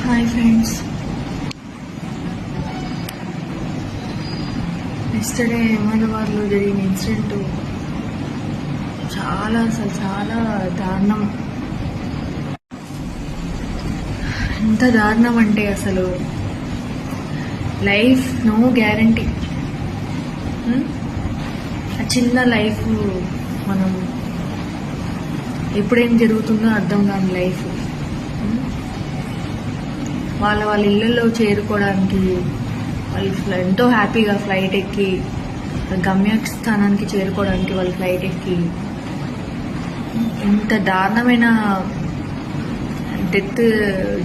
Hi friends, yesterday అహ్మదాబాద్లో జరిగిన incident చాలా దారుణం. ఎంత దారుణం అంటే అసలు లైఫ్ నో గ్యారంటీ. ఆ చిన్న లైఫ్ మనం ఎప్పుడేం జరుగుతుందో అర్థం కాని లైఫ్ వాళ్ళ ఇళ్ళల్లో చేరుకోవడానికి వాళ్ళు ఎంతో హ్యాపీగా ఫ్లైట్ ఎక్కి గమ్యస్థానానికి చేరుకోవడానికి వాళ్ళు ఫ్లైట్ ఎక్కి ఇంత దారుణమైన డెత్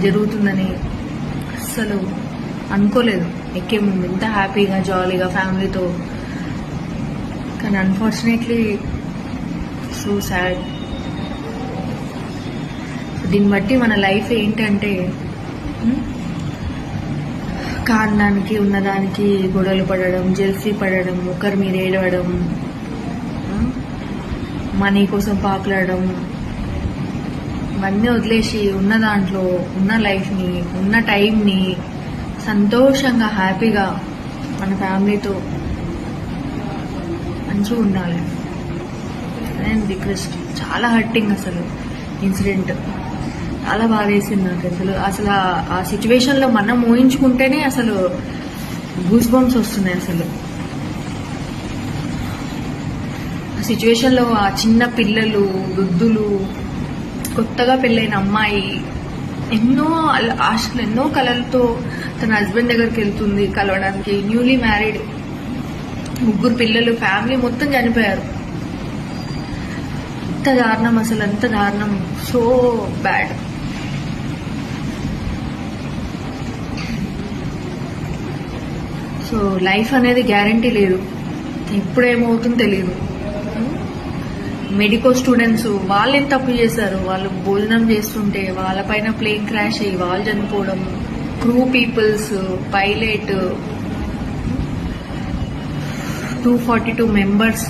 జరుగుతుందని అస్సలు అనుకోలేదు. ఎక్కే ముందు ఇంత హ్యాపీగా జాలీగా ఫ్యామిలీతో, కానీ అన్ఫార్చునేట్లీ సో సాడ్. దీన్ని బట్టి మన లైఫ్ ఏంటంటే కారణానికి ఉన్నదానికి గొడవలు పడడం, జెల్సీ పడడం, ఒకరి మీద ఏడవడం, మనీ కోసం పాకులాడడం, ఇవన్నీ వదిలేసి ఉన్న దాంట్లో ఉన్న లైఫ్ని, ఉన్న టైంని సంతోషంగా హ్యాపీగా మన ఫ్యామిలీతో మంచిగా ఉండాలి. And request. చాలా హర్టింగ్ అసలు ఇన్సిడెంట్. చాలా బాధ వేసింది నాకు అసలు ఆ సిచ్యువేషన్లో మనం ఊహించుకుంటేనే అసలు గూస్ బంప్స్ వస్తున్నాయి. అసలు ఆ సిచ్యువేషన్లో ఆ చిన్న పిల్లలు, వృద్ధులు, కొత్తగా పెళ్ళైన అమ్మాయి ఎన్నో ఆశలు, ఎన్నో కలలతో తన హస్బెండ్ దగ్గరికి వెళ్తుంది కలవడానికి. న్యూలీ మ్యారీడ్, 3 పిల్లలు, ఫ్యామిలీ మొత్తం చనిపోయారు. ఎంత దారుణం అసలు, ఎంత దారుణం. So bad. సో లైఫ్ అనేది గ్యారంటీ లేదు, ఎప్పుడేమవుతుందో తెలియదు. మెడికల్ స్టూడెంట్స్ వాళ్ళు ఏం తప్పు చేశారు? వాళ్ళు భోజనం చేస్తుంటే వాళ్ళపైన ప్లేన్ క్రాష్ అయ్యి వాళ్ళు చనిపోవడం. Crew peoples, pilot, 242 members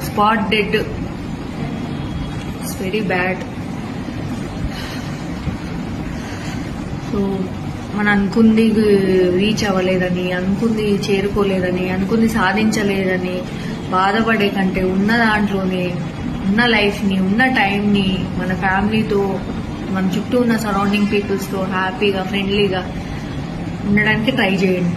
spot dead. It's very bad. So మనం అనుకుంది రీచ్ అవ్వలేదని, అనుకుంది చేరుకోలేదని, అనుకుంది సాధించలేదని బాధపడే కంటే ఉన్న దాంట్లోనే ఉన్న లైఫ్ని, ఉన్న టైంని మన ఫ్యామిలీతో, మన చుట్టూ ఉన్న సరౌండింగ్ పీపుల్స్తో హ్యాపీగా, ఫ్రెండ్లీగా ఉండడానికి ట్రై చేయండి.